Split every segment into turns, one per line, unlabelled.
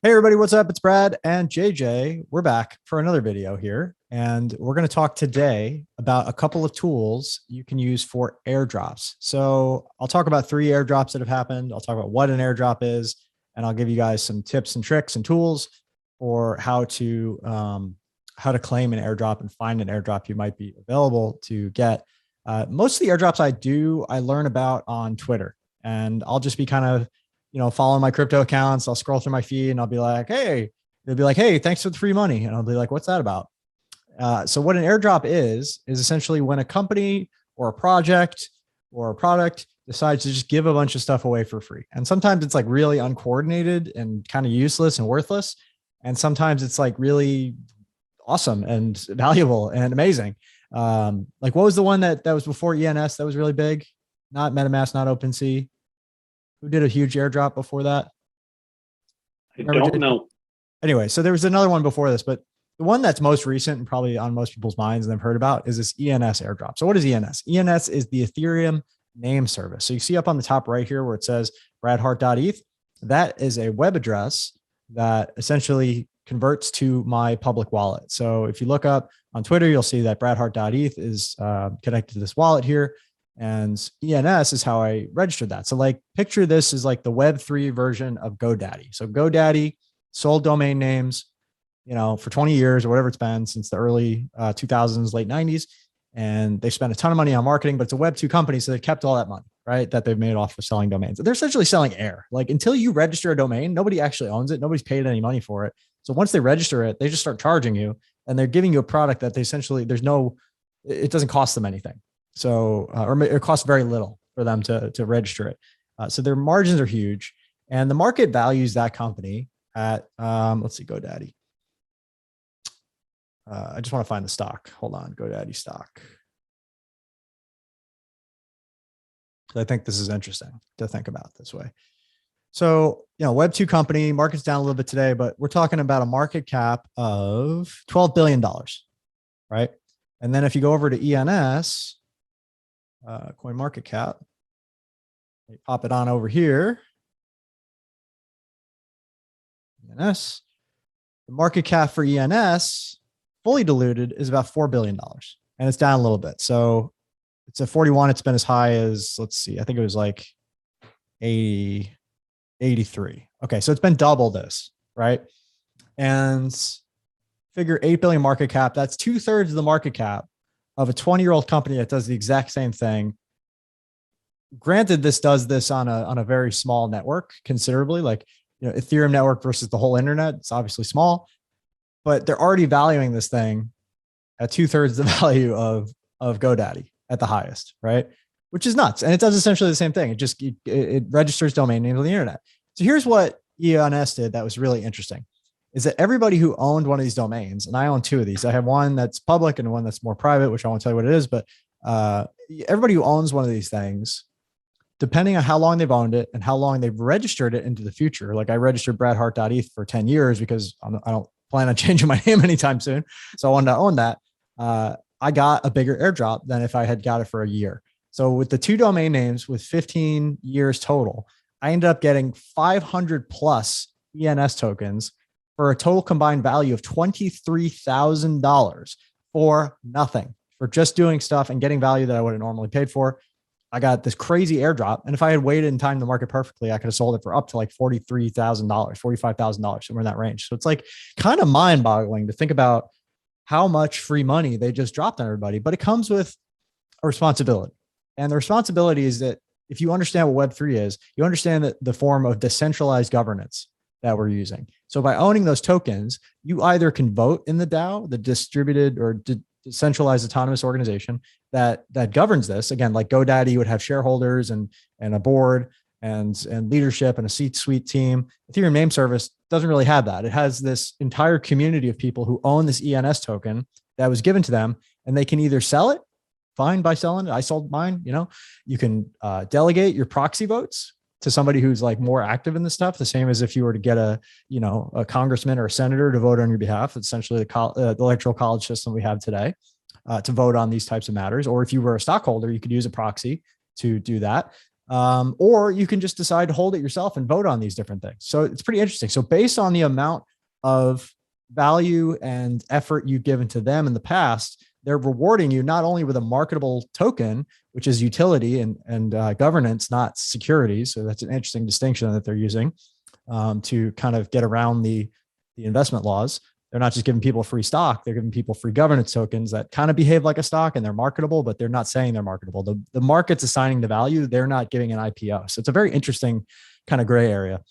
Hey everybody, what's up? It's Brad and JJ. We're back for another video here, and we're going to talk today about a couple of tools you can use for airdrops. So I'll talk about 3 airdrops that have happened. I'll talk about what an airdrop is, and I'll give you guys some tips and tricks and tools for how to claim an airdrop and find an airdrop you might be available to get. Most of the airdrops I learn about on Twitter, and I'll just be kind of following my crypto accounts. I'll scroll through my feed and I'll be like, hey, they'll be like, hey, thanks for the free money. And I'll be like, what's that about? So what an airdrop is essentially when a company or a project or a product decides to just give a bunch of stuff away for free. And sometimes it's like really uncoordinated and kind of useless and worthless. And sometimes it's like really awesome and valuable and amazing. Like what was the one that was before ENS that was really big? Not MetaMask, not OpenSea. Who did a huge airdrop before that?
I don't know.
Anyway, so there was another one before this, but the one that's most recent and probably on most people's minds and they've heard about is this ENS airdrop. So what is ENS? ENS is the Ethereum name service. So you see up on the top right here where it says bradhart.eth. That is a web address that essentially converts to my public wallet. So if you look up on Twitter, you'll see that bradhart.eth is connected to this wallet here. And ENS is how I registered that. So like picture this is like the Web3 version of GoDaddy. So GoDaddy sold domain names, for 20 years or whatever it's been since the early 2000s, late 90s. And they spent a ton of money on marketing, but it's a Web2 company. So they kept all that money, right? That they've made off of selling domains. They're essentially selling air. Like until you register a domain, nobody actually owns it. Nobody's paid any money for it. So once they register it, they just start charging you and they're giving you a product that they essentially, it doesn't cost them anything. So, or it costs very little for them to register it. So their margins are huge and the market values that company at, let's see, GoDaddy. I just want to find the stock. Hold on, GoDaddy stock. So I think this is interesting to think about this way. So, Web2 company, market's down a little bit today, but we're talking about a market cap of $12 billion, right? And then if you go over to ENS, coin market cap, you pop it on over here. ENS, the market cap for ENS fully diluted is about $4 billion and it's down a little bit. So it's at 41. It's been as high as, let's see, I think it was like 83. Okay. So it's been double this, right? And figure 8 billion market cap. That's 2/3 of the market cap of a 20-year-old company that does the exact same thing. Granted, this does this on a very small network, considerably, like Ethereum network versus the whole internet. It's obviously small, but they're already valuing this thing at 2/3 the value of GoDaddy at the highest, right? Which is nuts. And it does essentially the same thing. It registers domain names on the internet. So here's what ENS did that was really interesting. Is that everybody who owned one of these domains, and I own 2 of these. I have one that's public and one that's more private, which I won't tell you what it is, but everybody who owns one of these things, depending on how long they've owned it and how long they've registered it into the future. Like I registered bradhart.eth for 10 years because I don't plan on changing my name anytime soon. So I wanted to own that. I got a bigger airdrop than if I had got it for a year. So with the 2 domain names with 15 years total, I ended up getting 500 plus ENS tokens for a total combined value of $23,000 for nothing, for just doing stuff and getting value that I would have normally paid for. I got this crazy airdrop. And if I had waited and timed the market perfectly, I could have sold it for up to like $43,000, $45,000, somewhere in that range. So it's like kind of mind boggling to think about how much free money they just dropped on everybody, but it comes with a responsibility. And the responsibility is that if you understand what Web3 is, you understand that the form of decentralized governance that we're using. So by owning those tokens, you either can vote in the DAO, the distributed or decentralized autonomous organization that governs this. Again, like GoDaddy would have shareholders and a board and leadership and a C-suite team. Ethereum name service doesn't really have that. It has this entire community of people who own this ENS token that was given to them, and they can either sell it, fine by selling it. I sold mine. You can delegate your proxy votes to somebody who's like more active in this stuff. The same as if you were to get a congressman or a senator to vote on your behalf. It's essentially the electoral college system we have today to vote on these types of matters. Or if you were a stockholder, you could use a proxy to do that. Or you can just decide to hold it yourself and vote on these different things. So it's pretty interesting. So based on the amount of value and effort you've given to them in the past, they're rewarding you not only with a marketable token, which is utility and governance, not security. So that's an interesting distinction that they're using to kind of get around the investment laws. They're not just giving people free stock. They're giving people free governance tokens that kind of behave like a stock and they're marketable, but they're not saying they're marketable. The market's assigning the value. They're not giving an IPO. So it's a very interesting kind of gray area.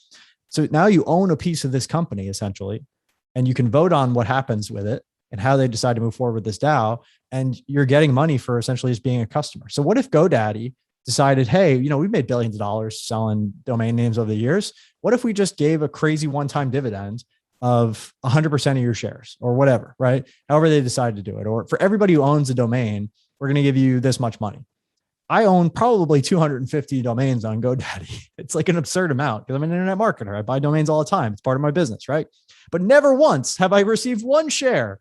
So now you own a piece of this company essentially, and you can vote on what happens with it and how they decide to move forward with this DAO. And you're getting money for essentially just being a customer. So what if GoDaddy decided, hey, we've made billions of dollars selling domain names over the years. What if we just gave a crazy one-time dividend of 100% of your shares or whatever, right? However they decide to do it. Or for everybody who owns a domain, we're going to give you this much money. I own probably 250 domains on GoDaddy. It's like an absurd amount because I'm an internet marketer. I buy domains all the time. It's part of my business, right? But never once have I received one share,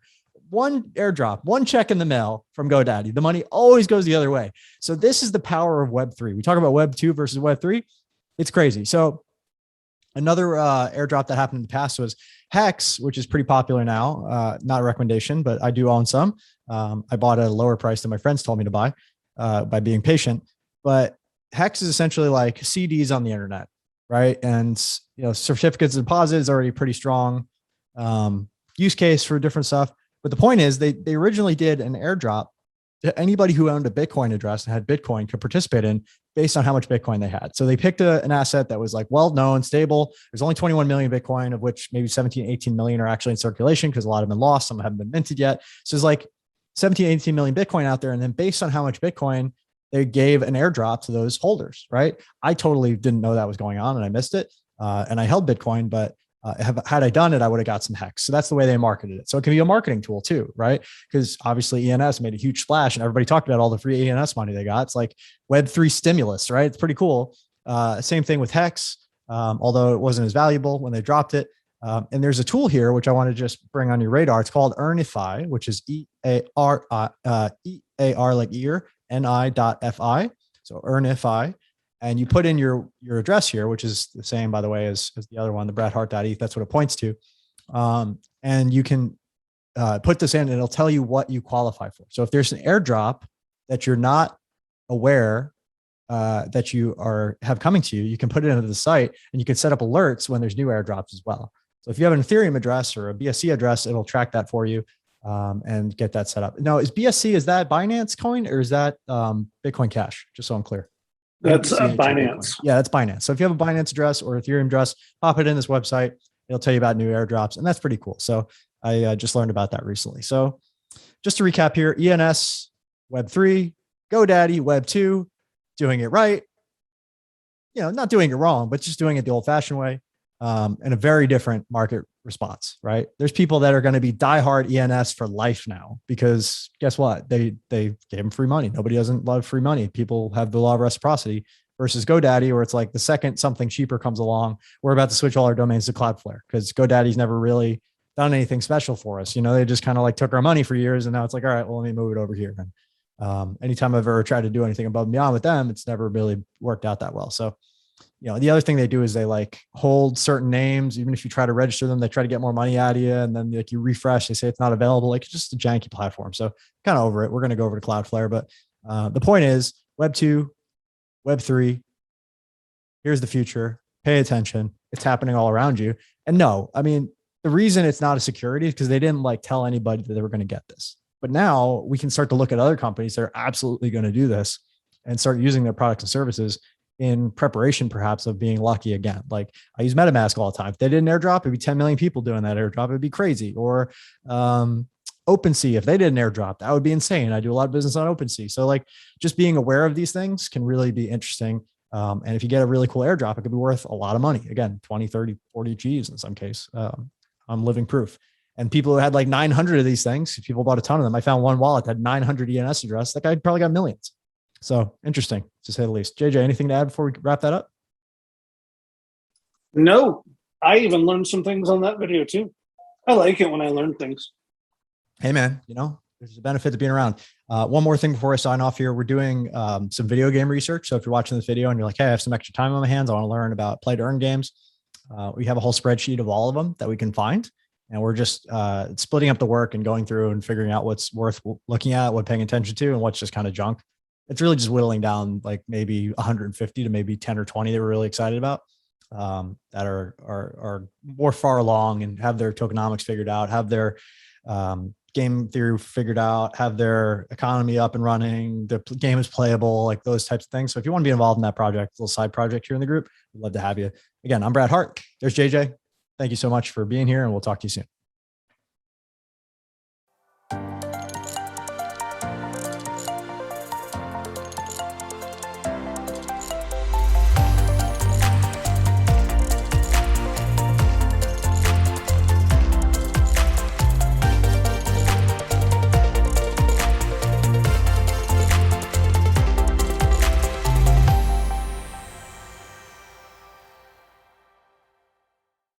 one airdrop, one check in the mail from GoDaddy. The money always goes the other way. So this is the power of Web3. We talk about Web2 versus Web3. It's crazy. So another airdrop that happened in the past was Hex, which is pretty popular now. Not a recommendation, but I do own some. I bought at a lower price than my friends told me to buy by being patient. But Hex is essentially like CDs on the internet, right? And certificates of deposit is already pretty strong use case for different stuff. But the point is, they originally did an airdrop to anybody who owned a Bitcoin address and had Bitcoin could participate in based on how much Bitcoin they had. So they picked an asset that was like well-known, stable. There's only 21 million Bitcoin, of which maybe 17, 18 million are actually in circulation because a lot have been lost. Some haven't been minted yet. So there's like 17, 18 million Bitcoin out there. And then based on how much Bitcoin, they gave an airdrop to those holders, right? I totally didn't know that was going on and I missed it. And I held Bitcoin, but had I done it, I would have got some Hex. So that's the way they marketed it. So it can be a marketing tool too, right? Because obviously ENS made a huge splash and everybody talked about all the free ENS money they got. It's like Web3 stimulus, right? It's pretty cool. Same thing with Hex, although it wasn't as valuable when they dropped it. And there's a tool here, which I want to just bring on your radar. It's called Earnify, which is EAR like ear, NI.FI. So Earnify. And you put in your address here, which is the same, by the way, as the other one, the bradhart.eth. That's what it points to. And you can put this in and it'll tell you what you qualify for. So if there's an airdrop that you're not aware that you have coming to you, you can put it into the site and you can set up alerts when there's new airdrops as well. So if you have an Ethereum address or a BSC address, it'll track that for you and get that set up. Now, is BSC, is that Binance coin or is that Bitcoin Cash? Just so I'm clear.
That's Binance.
Yeah, that's Binance. So if you have a Binance address or Ethereum address, pop it in this website. It'll tell you about new airdrops. And that's pretty cool. So I just learned about that recently. So just to recap here, ENS, Web3, GoDaddy, Web2, doing it right. Not doing it wrong, but just doing it the old fashioned way. And a very different market response, right? There's people that are going to be diehard ENS for life now because guess what? They gave them free money. Nobody doesn't love free money. People have the law of reciprocity versus GoDaddy, where it's like the second something cheaper comes along, we're about to switch all our domains to Cloudflare because GoDaddy's never really done anything special for us. They just kind of like took our money for years and now it's like, all right, well, let me move it over here. And anytime I've ever tried to do anything above and beyond with them, it's never really worked out that well. So the other thing they do is they like hold certain names. Even if you try to register them, they try to get more money out of you. And then like you refresh, they say it's not available. Like it's just a janky platform. So kind of over it. We're going to go over to Cloudflare. But the point is Web2, Web3, here's the future. Pay attention. It's happening all around you. And no, I mean, the reason it's not a security is because they didn't like tell anybody that they were going to get this. But now we can start to look at other companies that are absolutely going to do this and start using their products and services in preparation, perhaps, of being lucky again. Like I use MetaMask all the time. If they did an airdrop, it'd be 10 million people doing that airdrop. It'd be crazy. Or OpenSea, if they did an airdrop, that would be insane. I do a lot of business on OpenSea. So like just being aware of these things can really be interesting. And if you get a really cool airdrop, it could be worth a lot of money. Again, 20, 30, 40 G's in some case. I'm living proof. And people who had like 900 of these things, people bought a ton of them. I found one wallet that had 900 ENS address. That guy probably got millions. So interesting, to say the least. JJ, anything to add before we wrap that up?
No, I even learned some things on that video too. I like it when I learn things.
Hey man, there's a benefit to being around. One more thing before I sign off here, we're doing some video game research. So if you're watching this video and you're like, hey, I have some extra time on my hands, I want to learn about play to earn games. We have a whole spreadsheet of all of them that we can find. And we're just splitting up the work and going through and figuring out what's worth looking at, what paying attention to, and what's just kind of junk. It's really just whittling down like maybe 150 to maybe 10 or 20 that we're really excited about, that are more far along and have their tokenomics figured out, have their game theory figured out, have their economy up and running, the game is playable, like those types of things. So if you want to be involved in that project, little side project here in the group, we'd love to have you. Again, I'm Brad Hart. There's JJ. Thank you so much for being here, and we'll talk to you soon.